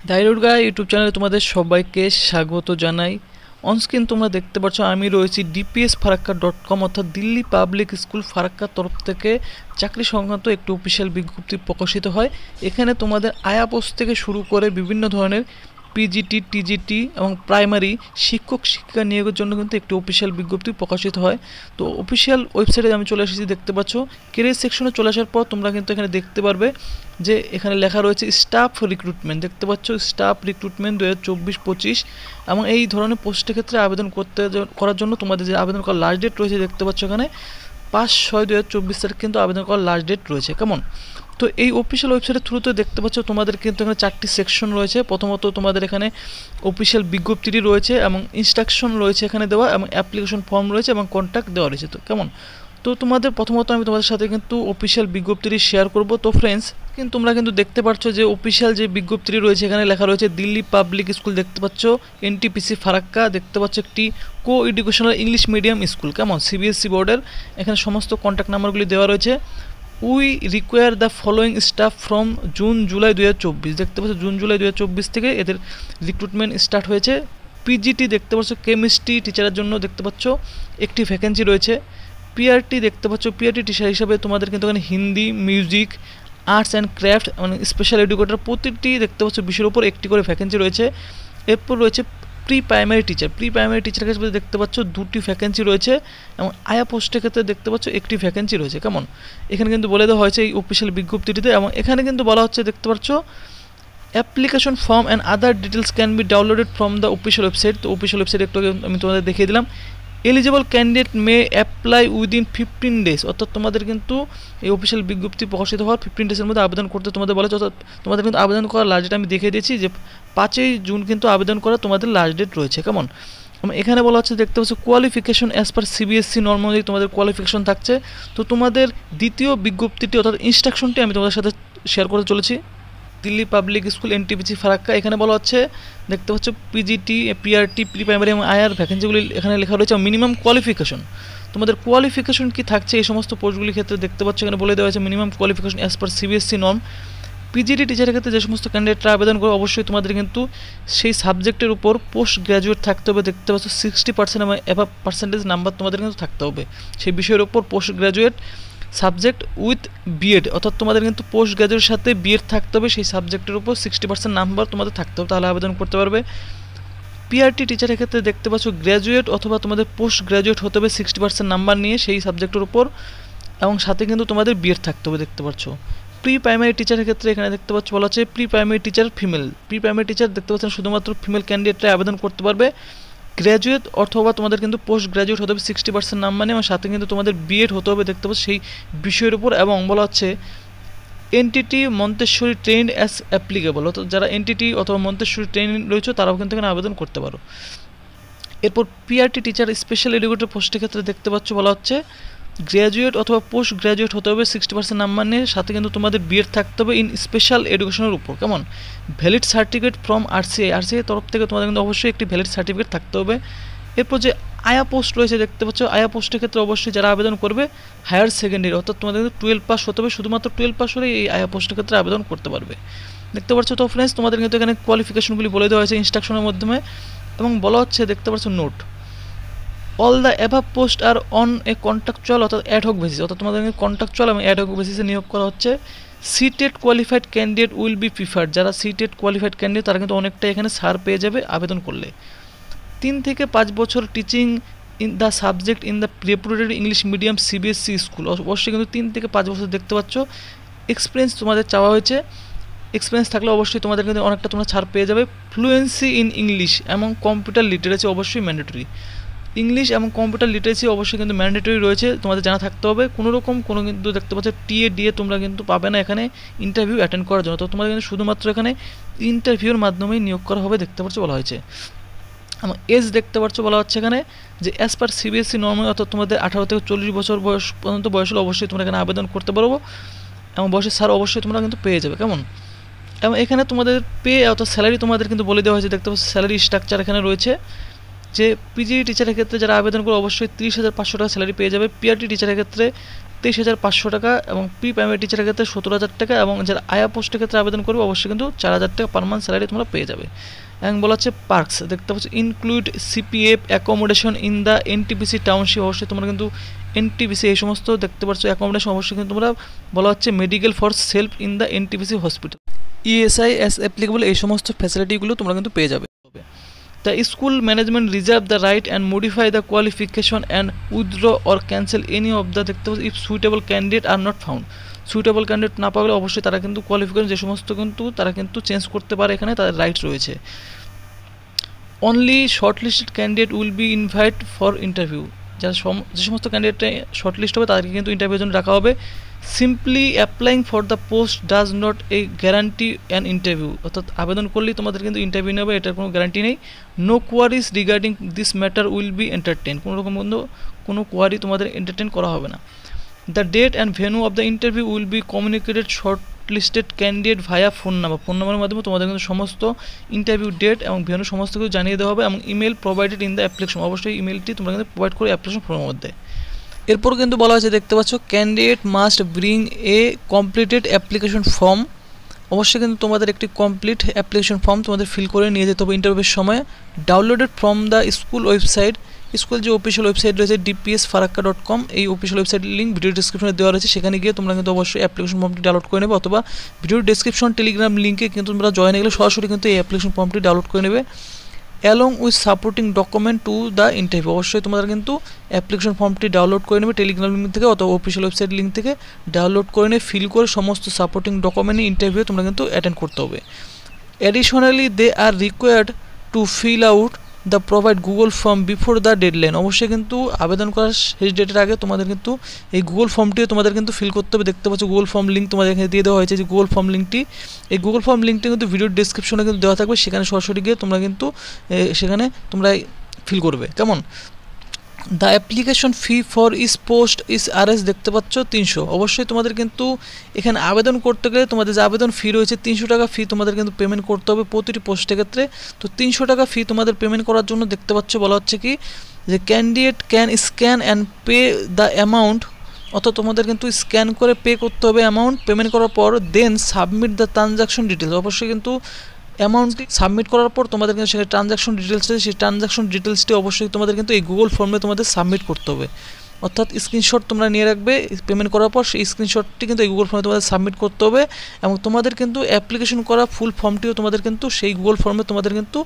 ডাইরুড গাই YouTube চ্যানেলে তোমাদের সবাইকে স্বাগত জানাই। অনস্ক্রিন তোমরা দেখতে পাচ্ছ আমি রয়েছি dpsfarakka.com অর্থাৎ দিল্লি পাবলিক স্কুল ফারাক্কার তরফ থেকে চাকরি সংক্রান্ত একটি অফিসিয়াল বিজ্ঞপ্তি প্রকাশিত হয়। এখানে তোমাদের আয়া পোস্ট থেকে শুরু করে বিভিন্ন ধরনের পিজিটি, টিজিটি এবং প্রাইমারি শিক্ষক শিক্ষিকা নিয়োগের জন্য কিন্তু একটি অফিসিয়াল বিজ্ঞপ্তি প্রকাশিত হয়। তো অফিসিয়াল ওয়েবসাইটে আমি চলে এসেছি, দেখতে পাচ্ছ। কেরিয়ার সেকশনে চলে আসার পর তোমরা কিন্তু এখানে দেখতে পারবে যে এখানে লেখা রয়েছে স্টাফ রিক্রুটমেন্ট। দেখতে পাচ্ছ স্টাফ রিক্রুটমেন্ট 2024-25 এবং এই ধরনের পোস্টের ক্ষেত্রে আবেদন করার জন্য তোমাদের যে আবেদন করার লাস্ট ডেট রয়েছে দেখতে পাচ্ছ এখানে 5/6/2024 তারিখ কিন্তু আবেদন করার লাস্ট ডেট রয়েছে। কেমন? তো এই অফিসিয়াল ওয়েবসাইটের থ্রুতে দেখতে পাচ্ছ তোমাদের কিন্তু এখানে 4টি সেকশন রয়েছে। প্রথমত তোমাদের এখানে অফিসিয়াল বিজ্ঞপ্তিটি রয়েছে এবং ইনস্ট্রাকশন রয়েছে এখানে দেওয়া, এবং অ্যাপ্লিকেশন ফর্ম রয়েছে এবং কন্ট্যাক্ট দেওয়া রয়েছে। তো কেমন? তো তোমাদের প্রথমত আমি তোমাদের সাথে কিন্তু অফিসিয়াল বিজ্ঞপ্তিটি শেয়ার করব। তো ফ্রেন্ডস, কিন্তু তোমরা কিন্তু দেখতে পাচ্ছ যে অফিসিয়াল যে বিজ্ঞপ্তিটি রয়েছে এখানে লেখা রয়েছে দিল্লি পাবলিক স্কুল, দেখতে পাচ্ছ এনটিপিসি ফারাক্কা, দেখতে পাচ্ছ একটি কো এডুকেশনাল ইংলিশ মিডিয়াম স্কুল। কেমন? সিবিএসসি বোর্ডের। এখানে সমস্ত কন্ট্যাক্ট নাম্বারগুলি দেওয়া রয়েছে। We require the following staff from June July 2024। দেখতে পাচ্ছ জুন-জুলাই 2024 থেকে এদের রিক্রুটমেন্ট স্টার্ট হয়েছে। পিজিটি দেখতে পাচ্ছ কেমিস্ট্রি টিচারের জন্য দেখতে পাচ্ছ একটি ভ্যাকেন্সি রয়েছে। পিআরটি দেখতে পাচ্ছ পিআরটি টিচার হিসাবে তোমাদের কিন্তু এখানে Hindi, music, arts and craft মানে স্পেশাল এডুকেটর প্রতিটি দেখতে পাচ্ছ বিষয়ের উপর একটি করে ভ্যাকেন্সি রয়েছে। এরপর রয়েছে pre primary teacher. Pre primary টিচারের ক্ষেত্রে দেখতে পাচ্ছ 2টি ভ্যাকেন্সি রয়েছে এবং আয়া পোস্টের ক্ষেত্রে দেখতে পাচ্ছ একটি ভ্যাকেন্সি রয়েছে। কেমন? এখানে কিন্তু বলে দেওয়া হয়েছে এই অফিসিয়াল বিজ্ঞপ্তিটিতে, এবং এখানে কিন্তু বলা হচ্ছে দেখতে পাচ্ছ application form and other details can be downloaded from the official website. তো অফিসিয়াল ওয়েবসাইট একটু আমি তোমাদের দেখিয়ে দিলাম। Eligible candidate may apply within 15 days, অর্থাৎ তোমাদের কিন্তু এই অফিসিয়াল বিজ্ঞপ্তি প্রকাশিত হওয়ার 15 ডেজের মধ্যে আবেদন করতে তোমাদের বলেছে। অর্থাৎ তোমাদের কিন্তু আবেদন করার লাস্ট ডেট আমি দেখিয়ে দিয়েছি যে 5ই জুন কিন্তু আবেদন করা তোমাদের লাস্ট ডেট রয়েছে। কেমন? এখানে বলা হচ্ছে দেখতে পাচ্ছ qualification as per CBSE norm অনুযায়ী তোমাদের কোয়ালিফিকেশন থাকছে। তো তোমাদের দ্বিতীয় বিজ্ঞপ্তিটি অর্থাৎ ইনস্ট্রাকশনটি আমি তোমাদের সাথে শেয়ার করতে চলেছি। Delhi public school NTPC Farakka, এখানে বলা হচ্ছে দেখতে পাচ্ছ পিজিটি, পিআরটি, প্রি প্রাইমারি এবং আয়ার ভ্যাকেন্সিগুলি এখানে লেখা রয়েছে। মিনিমাম কোয়ালিফিকেশন, তোমাদের কোয়ালিফিকেশন কি থাকছে এই সমস্ত পোস্টগুলির ক্ষেত্রে দেখতে পাচ্ছ এখানে বলে দেওয়া হয়েছে minimum qualification as per CBSE norm. PGT টিচারের ক্ষেত্রে যে সমস্ত ক্যান্ডিডেটরা আবেদন করে অবশ্যই তোমাদের কিন্তু সেই সাবজেক্টের উপর পোস্ট গ্র্যাজুয়েট থাকতে হবে। দেখতে পাচ্ছ 60% এবং অ্যাভাব পার্সেন্টেজ নাম্বার তোমাদের কিন্তু থাকতে হবে সেই বিষয়ের উপর। Post graduate subject with B Ed, অর্থাৎ তোমাদের কিন্তু পোস্ট গ্র্যাজুয়েটের সাথে বিএড থাকতে হবে সেই সাবজেক্টের উপর। 60% নাম্বার তোমাদের থাকতে হবে, তাহলে আবেদন করতে পারবে। পিআরটি টিচারের ক্ষেত্রে দেখতে পাচ্ছ গ্র্যাজুয়েট অথবা তোমাদের পোস্ট গ্র্যাজুয়েট হতে হবে 60% নাম্বার নিয়ে সেই সাবজেক্টের উপর, এবং সাথে কিন্তু তোমাদের বিএড থাকতে হবে। দেখতে পাচ্ছ প্রি প্রাইমারি টিচারের ক্ষেত্রে এখানে দেখতে পাচ্ছ বলা হচ্ছে pre primary teacher female. Pre primary teacher দেখতে পাচ্ছেন শুধুমাত্র ফিমেল ক্যান্ডিডেটরা আবেদন করতে পারবে। গ্র্যাজুয়েট অথবা তোমাদের কিন্তু পোস্ট গ্র্যাজুয়েট হতে হবে 60% নাম্বার নিয়ে, এবং সাথে কিন্তু তোমাদের বিএড হতে হবে দেখতে পাচ্ছ সেই বিষয়ের উপর। এবং বলা হচ্ছে NTT Montessori trained as applicable, অর্থাৎ যারা এনটিটি অথবা মন্তেশ্বরী ট্রেন্ড রয়েছে তারাও কিন্তু এখানে আবেদন করতে পারো। এরপর পিআরটি টিচার স্পেশাল এডুকেটর পোস্টের ক্ষেত্রে দেখতে পাচ্ছ বলা হচ্ছে গ্র্যাজুয়েট অথবা পোস্ট গ্র্যাজুয়েট হতে হবে 60% নাম্বার নিয়ে, সাথে কিন্তু তোমাদের বিএড থাকতে হবে ইন স্পেশাল এডুকেশনের উপর। কেমন? ভ্যালিড সার্টিফিকেট ফ্রম আরসিআই তরফ থেকে তোমাদের কিন্তু অবশ্যই একটি ভ্যালিড সার্টিফিকেট থাকতে হবে। এরপর যে আয়া পোস্ট রয়েছে দেখতে পাচ্ছ আয়া পোস্টের ক্ষেত্রে অবশ্যই যারা আবেদন করবে হায়ার সেকেন্ডারি, অর্থাৎ তোমাদের কিন্তু 12 পাস হতে হবে। শুধুমাত্র 12 পাস হলে এই আয়া পোস্টের ক্ষেত্রে আবেদন করতে পারবে। দেখতে পাচ্ছ তো ফ্রেন্ডস, তোমাদের কিন্তু এখানে কোয়ালিফিকেশনগুলি বলে দেওয়া হয়েছে ইনস্ট্রাকশনের মাধ্যমে, এবং বলা হচ্ছে দেখতে পাচ্ছ note all the above post are on a contractual অর্থাৎ অ্যাডহক বেসিস, অর্থাৎ তোমাদের কন্ট্রাকচুয়াল এবং অ্যাডহক বেসিসে নিয়োগ করা হচ্ছে। CTET qualified candidate will be preferred, যারা সিটেড কোয়ালিফাইড ক্যান্ডিডেট তারা কিন্তু অনেকটা এখানে ছাড় পেয়ে যাবে আবেদন করলে। 3 থেকে 5 বছর teaching in the subject in the রেপুটেড English medium CBSE school, অবশ্যই কিন্তু 3 থেকে 5 বছর দেখতে পাচ্ছ এক্সপিরিয়েন্স তোমাদের চাওয়া হয়েছে। এক্সপিরিয়েন্স থাকলে অবশ্যই তোমাদের কিন্তু অনেকটা তোমরা ছাড় পেয়ে যাবে। ফ্লুয়েন্সি ইন ইংলিশ এবং কম্পিউটার লিটারেসি অবশ্যই ম্যান্ডেটরি। ইংলিশ এবং কম্পিউটার লিটারেসি অবশ্যই কিন্তু ম্যান্ডেটরি রয়েছে, তোমাদের জানা থাকতে হবে। কোনো কিন্তু দেখতে পাচ্ছ টিএ ডিএ তোমরা কিন্তু পাবে না এখানে ইন্টারভিউ অ্যাটেন্ড করার জন্য। তো তোমাদের কিন্তু শুধুমাত্র এখানে ইন্টারভিউর মাধ্যমেই নিয়োগ করা হবে দেখতে পাচ্ছ বলা হয়েছে। এবং এজ দেখতে পাচ্ছ বলা হচ্ছে এখানে যে অ্যাজ পার সিবিএসসি নর্মাল, অর্থাৎ তোমাদের 18 থেকে 40 বছর বয়স পর্যন্ত বয়স হলে অবশ্যই তোমরা এখানে আবেদন করতে পারবো, এবং বয়সের ছাড় অবশ্যই তোমরা কিন্তু পেয়ে যাবে। কেমন? এবং এখানে তোমাদের পে অর্থাৎ স্যালারি তোমাদের কিন্তু বলে দেওয়া হয়েছে দেখতে পাচ্ছ স্যালারি স্ট্রাকচার এখানে রয়েছে। যে পিজি টিচারের ক্ষেত্রে যারা আবেদন করে অবশ্যই 30,500 টাকা স্যালারি পেয়ে যাবে। পিআরটি টিচারের ক্ষেত্রে 23,500 টাকা, এবং প্রি প্রাইমারি টিচারের ক্ষেত্রে 17,000 টাকা, এবং যারা আয়া পোস্টের ক্ষেত্রে আবেদন করবে অবশ্যই কিন্তু 4,000 টাকা পার মান্থ স্যালারি তোমরা পেয়ে যাবে। এবং বলা হচ্ছে পার্কস দেখতে পাচ্ছ, include CPF accommodation in the NTPC township, অবশ্যই তোমরা কিন্তু এনটিপিসি এই সমস্ত দেখতে পাচ্ছ অ্যাকোমোডেশন অবশ্যই কিন্তু তোমরা, বলা হচ্ছে medical for self in the NTPC hospital, ESI as applicable, এই সমস্ত ফ্যাসিলিটিগুলো তোমরা কিন্তু পেয়ে যাবে। The school management reserve the right and modify the qualification and withdraw or cancel any of the দেখতে পাচ্ছ if suitable candidate are not found, suitable candidate না পাওয়া গেলে অবশ্যই তারা কিন্তু কোয়ালিফিকেশন যে সমস্ত কিন্তু তারা কিন্তু চেঞ্জ করতে পারে, এখানে তাদের রাইট রয়েছে। Only shortlisted candidate will B invite for interview, যারা যে সমস্ত ক্যান্ডিডেট শর্টলিস্ট হবে তাদেরকে কিন্তু ইন্টারভিউর জন্য রাখা হবে। Simply applying for the post does not a guarantee an interview, অর্থাৎ আবেদন করলেই তোমাদের কিন্তু ইন্টারভিউ নেবে, এটার কোনো গ্যারান্টি নেই। No queries regarding this matter will be entertain, কোনো রকম কোনো কোয়ারি তোমাদের এন্টারটেন করা হবে না। The date and venue of the interview will be communicated shortlisted candidate via phone নাম্বারের মাধ্যমে তোমাদের কিন্তু সমস্ত ইন্টারভিউ ডেট এবং ভেন্যু সমস্ত কিছু জানিয়ে দেওয়া হবে, এবং email provided in the application, অবশ্যই ইমেলটি তোমরা কিন্তু প্রোভাইড করে অ্যাপ্লিকেশন ফর্মের মধ্যে। এরপর কিন্তু বলা হয়েছে দেখতে পাচ্ছ, candidate must bring a completed application form, অবশ্যই কিন্তু তোমাদের একটি কমপ্লিট অ্যাপ্লিকেশন ফর্ম তোমাদের ফিল করে নিয়ে যেতে হবে ইন্টারভিউর সময়। Downloaded from the school website, school যে অফিসিয়াল ওয়েবসাইট রয়েছে dpsfarakka.com, এই অফিসিয়াল ওয়েবসাইট লিঙ্ক ভিডিও ডিসক্রিপশনে দেওয়া রয়েছে, সেখানে গিয়ে তোমরা কিন্তু অবশ্যই অ্যাপ্লিকেশন ফর্মটি ডাউনলোড করে নেবে, অথবা ভিডিও ডিসক্রিপশন টেলিগ্রাম লিঙ্কে কিন্তু তোমরা জয়েন হয়ে গেলে সরাসরি কিন্তু এই অ্যাপ্লিকেশন ফর্মটি ডাউনলোড করে নেবে along with supporting document to the interview, অবশ্যই তোমরা কিন্তু অ্যাপ্লিকেশন ফর্মটি ডাউনলোড করে নেবে টেলিগ্রাম লিঙ্ক থেকে অথবা অফিসিয়াল ওয়েবসাইট লিঙ্ক থেকে ডাউনলোড করে নিয়ে ফিল করে সমস্ত সাপোর্টিং ডকুমেন্ট ইন্টারভিউ তোমরা কিন্তু অ্যাটেন্ড করতে হবে। Additionally they are required to fill out the provide Google form before the deadline, অবশ্যই কিন্তু আবেদন করার শেষ ডেটের আগে তোমাদের কিন্তু এই গুগল ফর্মটিও তোমাদের কিন্তু ফিল করতে হবে। দেখতে পাচ্ছ গুগল ফর্ম লিঙ্ক তোমাদের এখানে দিয়ে দেওয়া হয়েছে, যে গুগল ফর্ম লিঙ্কটি, এই গুগল ফর্ম লিঙ্কটি কিন্তু ভিডিওর ডিসক্রিপশনে কিন্তু দেওয়া থাকবে, সেখানে সরাসরি গিয়ে তোমরা কিন্তু সেখানে তোমরা ফিল করবে। কেমন, the application fee for is post is RS দেখতে পাচ্ছ 300, অবশ্যই তোমাদের কিন্তু এখানে আবেদন করতে গেলে তোমাদের যে আবেদন ফি রয়েছে 300 টাকা ফি তোমাদের কিন্তু পেমেন্ট করতে হবে প্রতিটি পোস্টের ক্ষেত্রে। তো 300 টাকা ফি তোমাদের পেমেন্ট করার জন্য দেখতে পাচ্ছ বলা হচ্ছে কি, যে candidate can scan and pay the amount, অর্থাৎ তোমাদের কিন্তু স্ক্যান করে পে করতে হবে অ্যামাউন্ট, পেমেন্ট করার পর দেন সাবমিট দ্য ট্রানজাকশন ডিটেলস, অবশ্যই কিন্তু অ্যামাউন্টটি সাবমিট করার পর তোমাদের কিন্তু সেখানে ট্রানজাকশন ডিটেলস আছে, সেই ট্রানজাকশন ডিটেলসটি অবশ্যই তোমাদের কিন্তু এই গুগল ফর্মে তোমাদের সাবমিট করতে হবে, অর্থাৎ স্ক্রিনশট তোমরা নিয়ে রাখবে পেমেন্ট করার পর, সেই স্ক্রিনশটটি কিন্তু এই গুগল ফর্মে তোমাদের সাবমিট করতে হবে, এবং তোমাদের কিন্তু অ্যাপ্লিকেশন করা ফুল ফর্মটিও তোমাদের কিন্তু সেই গুগল ফর্মে তোমাদের কিন্তু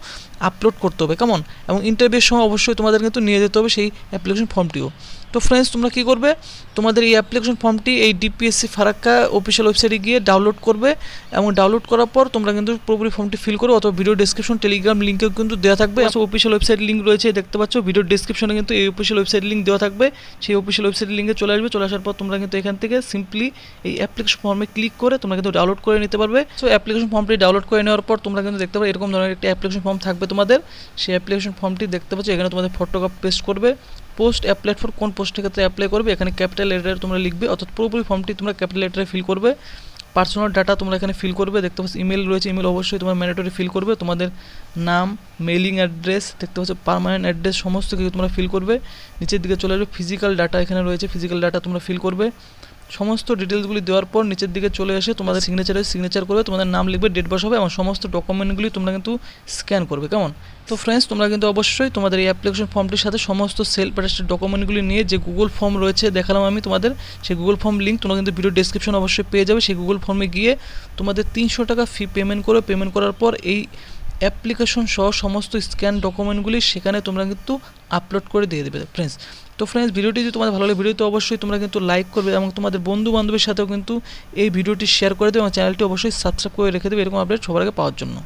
আপলোড করতে হবে। কেমন, এবং ইন্টারভিউর সময় অবশ্যই তোমাদের কিন্তু নিয়ে যেতে হবে সেই অ্যাপ্লিকেশন ফর্মটিও। তো ফ্রেন্ডস, তোমরা কী করবে, তোমাদের এই অ্যাপ্লিকেশন ফর্মটি এই ডিপিএসসি ফারাক্কা অফিসিয়াল ওয়েবসাইটে গিয়ে ডাউনলোড করবে, এবং ডাউনলোড করার পর তোমরা কিন্তু পুরোপুরি ফর্মটি ফিল করো, অথবা ভিডিও ডিসক্রিপশন টেলিগ্রাম লিঙ্কেও কিন্তু দেওয়া থাকবে, অফিসিয়াল ওয়েবসাইট লিঙ্ক রয়েছে দেখতে পাচ্ছ, ভিডিও ডিসক্রিপশনে কিন্তু এই অফিসিয়াল ওয়েবসাইট লিঙ্ক দেওয়া থাকবে, সেই অফিসিয়াল ওয়েবসাইট লিঙ্কে চলে আসবে, চলে আসার পর তোমরা কিন্তু এখান থেকে সিম্পলি এই অ্যাপ্লিকেশন ফর্মে ক্লিক করে তোমরা কিন্তু ডাউনলোড করে নিতে পারবে। সো অ্যাপ্লিকেশন ফর্মটি ডাউনলোড করে নেওয়ার পর তোমরা কিন্তু দেখতে পাবে এরকম ধরনের একটি অ্যাপ্লিকেশন ফর্ম থাকবে তোমাদের, সেই অ্যাপ্লিকেশন ফর্মটি দেখতে পাচ্ছ এখানে তোমাদের ফটোকপি পেস্ট করবে, পোস্ট অ্যাপ্লাই ফর কোন পোস্টের ক্ষেত্রে অ্যাপ্লাই করবে এখানে ক্যাপিটাল লেটারে তোমরা লিখবে, অর্থাৎ পুরোপুরি ফর্মটি তোমরা ক্যাপিটাল লেটারে ফিল করবে। পার্সোনাল ডাটা তোমরা এখানে ফিল করবে, দেখতে পাচ্ছ ইমেল রয়েছে, ইমেল অবশ্যই তোমরা ম্যান্ডেটরি ফিল করবে, তোমাদের নাম, মেইলিং অ্যাড্রেস, দেখতে পাচ্ছ পার্মানেন্ট অ্যাড্রেস, সমস্ত কিছু তোমরা ফিল করবে। নিচের দিকে চলে আসবে ফিজিক্যাল ডাটা, এখানে রয়েছে ফিজিক্যাল ডাটা তোমরা ফিল করবে। সমস্ত ডিটেলসগুলি দেওয়ার পর নিচের দিকে চলে এসে তোমাদের সিগনেচার করবে, তোমাদের নাম লিখবে, ডেট বসাবে, এবং সমস্ত ডকুমেন্টগুলি তোমরা কিন্তু স্ক্যান করবে। কেমন, তো ফ্রেন্ডস, তোমরা কিন্তু অবশ্যই তোমাদের এই অ্যাপ্লিকেশন ফর্মটির সাথে সমস্ত সেলফ অ্যাটেস্টেড ডকুমেন্টগুলি নিয়ে যে গুগল ফর্ম রয়েছে দেখালাম আমি তোমাদের, সেই গুগল ফর্ম লিঙ্ক তোমরা কিন্তু ভিডিও ডেসক্রিপশন অবশ্যই পেয়ে যাবে, সেই গুগল ফর্মে গিয়ে তোমাদের 300 টাকা ফি পেমেন্ট করে, পেমেন্ট করার পর এই অ্যাপ্লিকেশন সহ সমস্ত স্ক্যান ডকুমেন্টগুলি সেখানে তোমরা কিন্তু আপলোড করে দিয়ে দেবে ফ্রেন্ডস। তো ফ্রেন্ডস, ভিডিওটি যদি তোমাদের ভালো লাগে, ভিডিওতে অবশ্যই তোমরা কিন্তু লাইক করবে, এবং তোমাদের বন্ধু বান্ধবের সাথেও কিন্তু এই ভিডিওটি শেয়ার করে দেবে, এবং চ্যানেলটি অবশ্যই সাবস্ক্রাইব করে রেখে দেবে এরকম আপডেট সবার আগে পাওয়ার জন্য।